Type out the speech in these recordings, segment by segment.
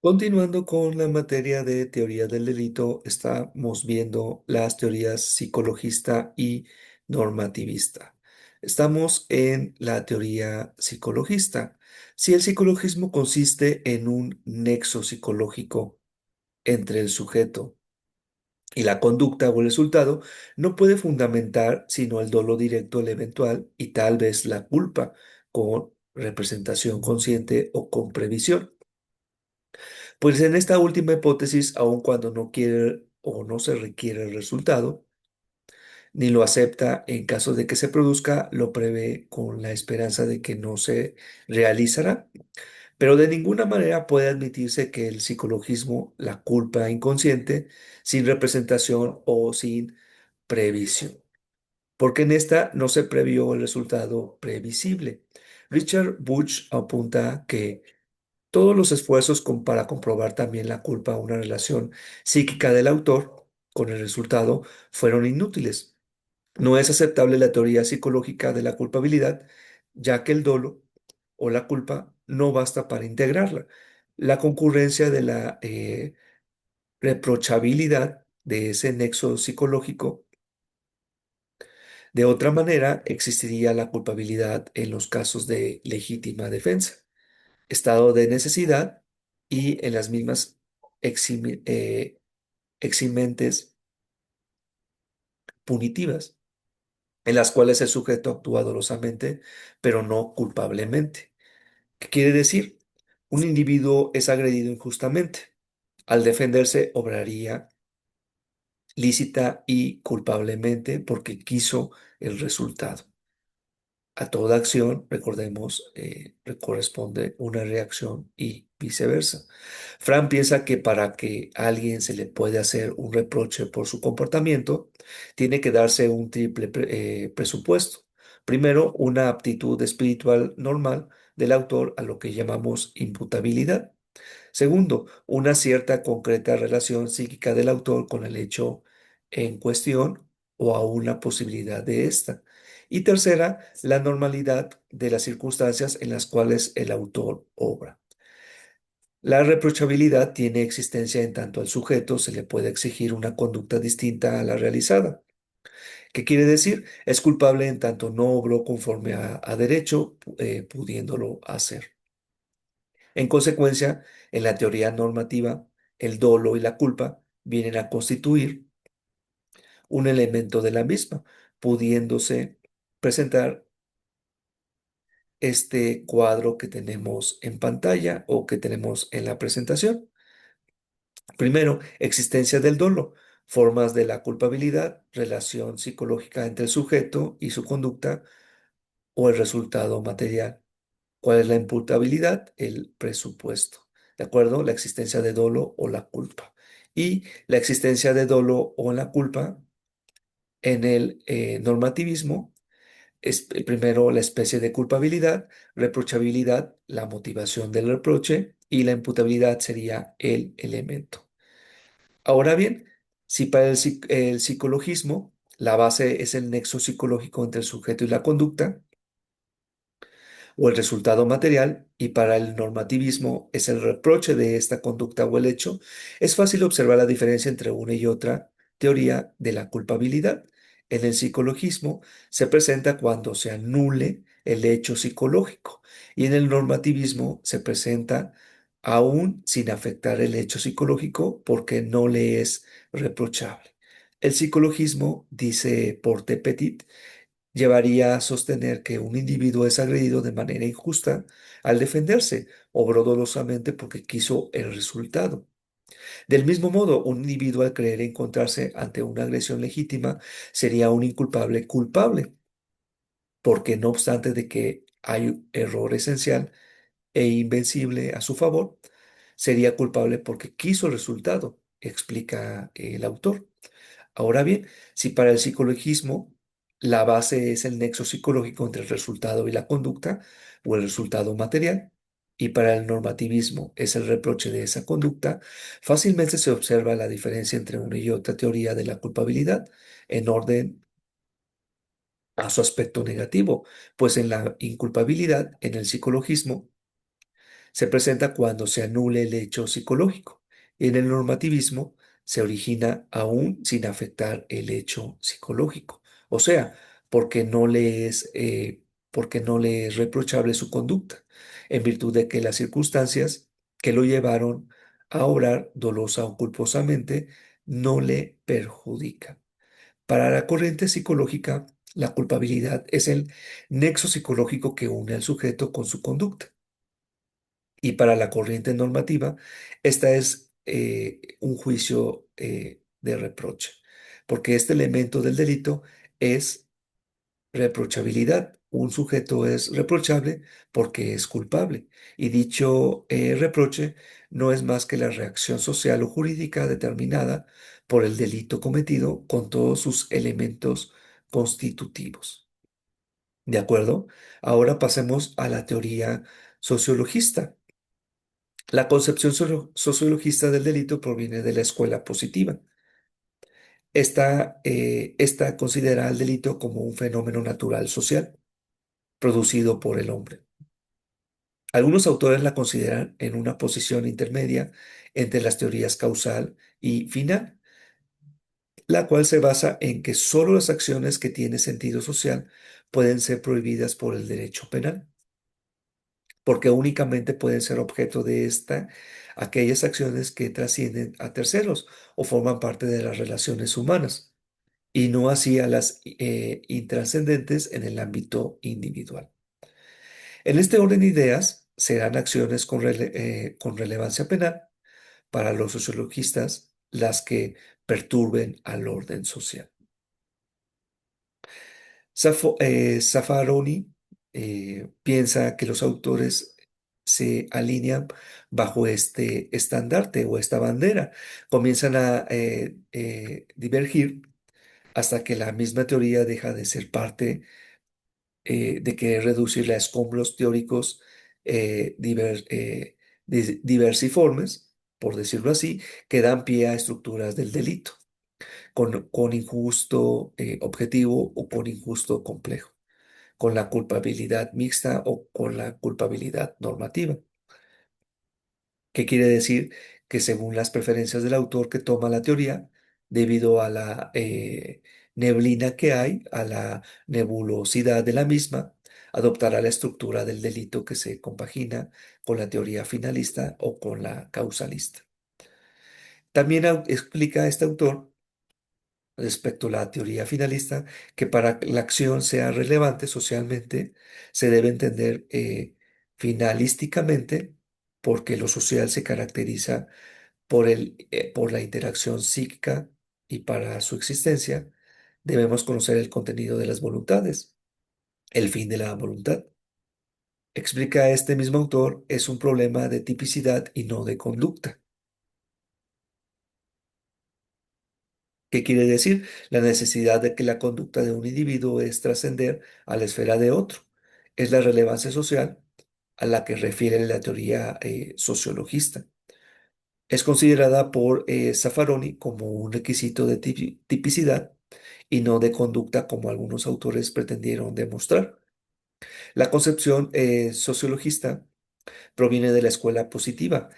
Continuando con la materia de teoría del delito, estamos viendo las teorías psicologista y normativista. Estamos en la teoría psicologista. Si el psicologismo consiste en un nexo psicológico entre el sujeto y la conducta o el resultado, no puede fundamentar sino el dolo directo, el eventual y tal vez la culpa con representación consciente o con previsión. Pues en esta última hipótesis, aun cuando no quiere o no se requiere el resultado, ni lo acepta en caso de que se produzca, lo prevé con la esperanza de que no se realizará. Pero de ninguna manera puede admitirse que el psicologismo la culpa inconsciente sin representación o sin previsión, porque en esta no se previó el resultado previsible. Richard Bush apunta que todos los esfuerzos para comprobar también la culpa o una relación psíquica del autor con el resultado fueron inútiles. No es aceptable la teoría psicológica de la culpabilidad, ya que el dolo o la culpa no basta para integrarla. La concurrencia de la reprochabilidad de ese nexo psicológico. De otra manera, existiría la culpabilidad en los casos de legítima defensa, estado de necesidad y en las mismas eximentes punitivas, en las cuales el sujeto actúa dolosamente, pero no culpablemente. ¿Qué quiere decir? Un individuo es agredido injustamente. Al defenderse, obraría lícita y culpablemente porque quiso el resultado. A toda acción, recordemos, corresponde una reacción y viceversa. Fran piensa que para que a alguien se le puede hacer un reproche por su comportamiento, tiene que darse un triple presupuesto. Primero, una aptitud espiritual normal del autor a lo que llamamos imputabilidad. Segundo, una cierta concreta relación psíquica del autor con el hecho en cuestión o a una posibilidad de ésta. Y tercera, la normalidad de las circunstancias en las cuales el autor obra. La reprochabilidad tiene existencia en tanto al sujeto se le puede exigir una conducta distinta a la realizada. ¿Qué quiere decir? Es culpable en tanto no obró conforme a derecho, pudiéndolo hacer. En consecuencia, en la teoría normativa, el dolo y la culpa vienen a constituir un elemento de la misma, pudiéndose presentar este cuadro que tenemos en pantalla o que tenemos en la presentación. Primero, existencia del dolo, formas de la culpabilidad, relación psicológica entre el sujeto y su conducta o el resultado material. ¿Cuál es la imputabilidad? El presupuesto. ¿De acuerdo? La existencia de dolo o la culpa. Y la existencia de dolo o la culpa en el normativismo es primero la especie de culpabilidad, reprochabilidad, la motivación del reproche y la imputabilidad sería el elemento. Ahora bien, si para el psicologismo la base es el nexo psicológico entre el sujeto y la conducta, o el resultado material, y para el normativismo es el reproche de esta conducta o el hecho, es fácil observar la diferencia entre una y otra teoría de la culpabilidad. En el psicologismo se presenta cuando se anule el hecho psicológico y en el normativismo se presenta aún sin afectar el hecho psicológico porque no le es reprochable. El psicologismo, dice Porte Petit, llevaría a sostener que un individuo es agredido de manera injusta al defenderse, obró dolosamente porque quiso el resultado. Del mismo modo, un individuo al creer encontrarse ante una agresión legítima sería un inculpable culpable, porque no obstante de que hay un error esencial e invencible a su favor, sería culpable porque quiso el resultado, explica el autor. Ahora bien, si para el psicologismo la base es el nexo psicológico entre el resultado y la conducta o el resultado material, y para el normativismo es el reproche de esa conducta, fácilmente se observa la diferencia entre una y otra teoría de la culpabilidad en orden a su aspecto negativo, pues en la inculpabilidad, en el psicologismo, Se presenta cuando se anule el hecho psicológico. En el normativismo se origina aún sin afectar el hecho psicológico. O sea, porque no le es, porque no le es reprochable su conducta, en virtud de que las circunstancias que lo llevaron a obrar dolosa o culposamente no le perjudican. Para la corriente psicológica, la culpabilidad es el nexo psicológico que une al sujeto con su conducta. Y para la corriente normativa, esta es un juicio de reproche, porque este elemento del delito es reprochabilidad. Un sujeto es reprochable porque es culpable, y dicho reproche no es más que la reacción social o jurídica determinada por el delito cometido con todos sus elementos constitutivos. ¿De acuerdo? Ahora pasemos a la teoría sociologista. La concepción sociologista del delito proviene de la escuela positiva. Esta considera al delito como un fenómeno natural social producido por el hombre. Algunos autores la consideran en una posición intermedia entre las teorías causal y final, la cual se basa en que solo las acciones que tienen sentido social pueden ser prohibidas por el derecho penal, porque únicamente pueden ser objeto de esta aquellas acciones que trascienden a terceros o forman parte de las relaciones humanas, y no así a las intrascendentes en el ámbito individual. En este orden de ideas, serán acciones con relevancia penal para los sociologistas las que perturben al orden social. Zaffaroni piensa que los autores se alinean bajo este estandarte o esta bandera, comienzan a divergir hasta que la misma teoría deja de ser parte de querer reducirla a escombros teóricos diversiformes, por decirlo así, que dan pie a estructuras del delito, con injusto objetivo o con injusto complejo, con la culpabilidad mixta o con la culpabilidad normativa. ¿Qué quiere decir? Que según las preferencias del autor que toma la teoría, debido a la neblina que hay, a la nebulosidad de la misma, adoptará la estructura del delito que se compagina con la teoría finalista o con la causalista. También explica este autor, respecto a la teoría finalista, que para que la acción sea relevante socialmente, se debe entender finalísticamente, porque lo social se caracteriza por la interacción psíquica, y para su existencia debemos conocer el contenido de las voluntades, el fin de la voluntad. Explica este mismo autor, es un problema de tipicidad y no de conducta. ¿Qué quiere decir? La necesidad de que la conducta de un individuo es trascender a la esfera de otro. Es la relevancia social a la que refiere la teoría sociologista. Es considerada por Zaffaroni como un requisito de tipicidad y no de conducta como algunos autores pretendieron demostrar. La concepción sociologista proviene de la escuela positiva,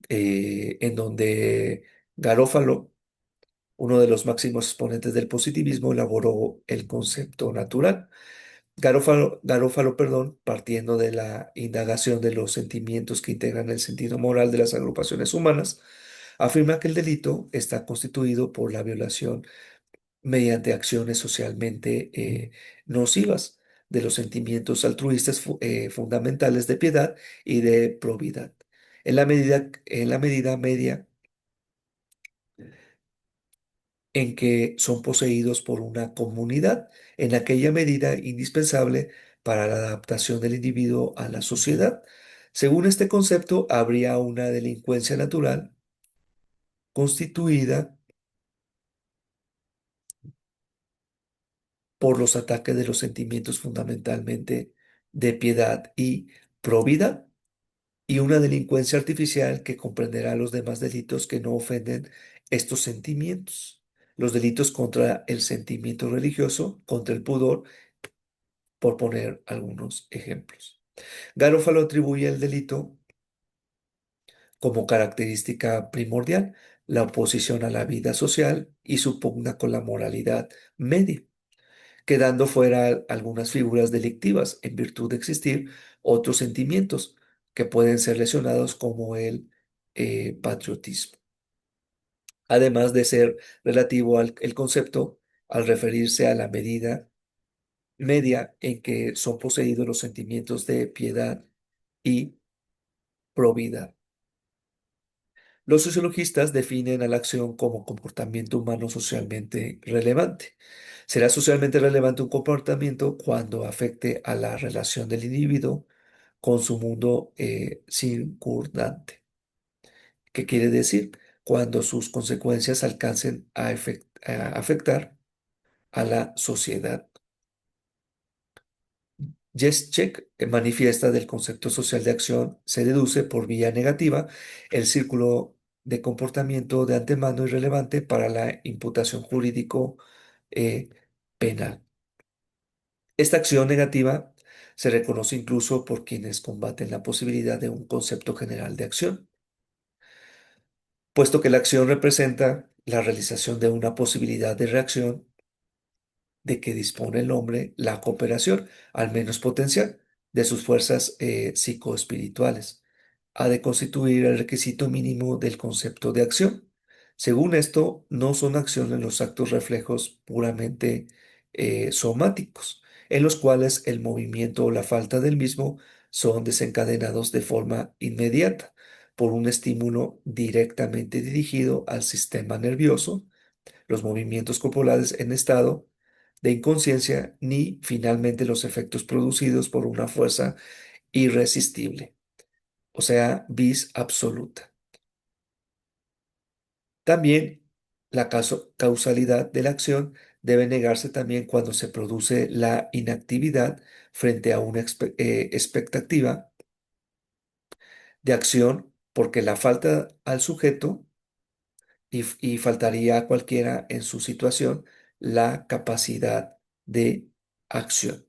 en donde Garófalo, uno de los máximos exponentes del positivismo, elaboró el concepto natural. Garófalo, partiendo de la indagación de los sentimientos que integran el sentido moral de las agrupaciones humanas, afirma que el delito está constituido por la violación mediante acciones socialmente nocivas de los sentimientos altruistas fundamentales de piedad y de probidad, en la medida media en que son poseídos por una comunidad, en aquella medida indispensable para la adaptación del individuo a la sociedad. Según este concepto, habría una delincuencia natural constituida por los ataques de los sentimientos fundamentalmente de piedad y probidad, y una delincuencia artificial que comprenderá los demás delitos que no ofenden estos sentimientos. Los delitos contra el sentimiento religioso, contra el pudor, por poner algunos ejemplos. Garofalo atribuye el delito como característica primordial la oposición a la vida social y su pugna con la moralidad media, quedando fuera algunas figuras delictivas en virtud de existir otros sentimientos que pueden ser lesionados como el patriotismo, además de ser relativo al el concepto al referirse a la medida media en que son poseídos los sentimientos de piedad y probidad. Los sociologistas definen a la acción como comportamiento humano socialmente relevante. Será socialmente relevante un comportamiento cuando afecte a la relación del individuo con su mundo circundante. ¿Qué quiere decir? Cuando sus consecuencias alcancen a afectar a la sociedad. Jeschek manifiesta del concepto social de acción se deduce por vía negativa el círculo de comportamiento de antemano irrelevante para la imputación jurídico eh, penal. Esta acción negativa se reconoce incluso por quienes combaten la posibilidad de un concepto general de acción, puesto que la acción representa la realización de una posibilidad de reacción de que dispone el hombre la cooperación, al menos potencial, de sus fuerzas psicoespirituales. Ha de constituir el requisito mínimo del concepto de acción. Según esto, no son acciones los actos reflejos puramente somáticos, en los cuales el movimiento o la falta del mismo son desencadenados de forma inmediata por un estímulo directamente dirigido al sistema nervioso, los movimientos corporales en estado de inconsciencia, ni finalmente los efectos producidos por una fuerza irresistible, o sea, vis absoluta. También la causalidad de la acción debe negarse también cuando se produce la inactividad frente a una expectativa de acción, porque la falta al sujeto y faltaría a cualquiera en su situación la capacidad de acción.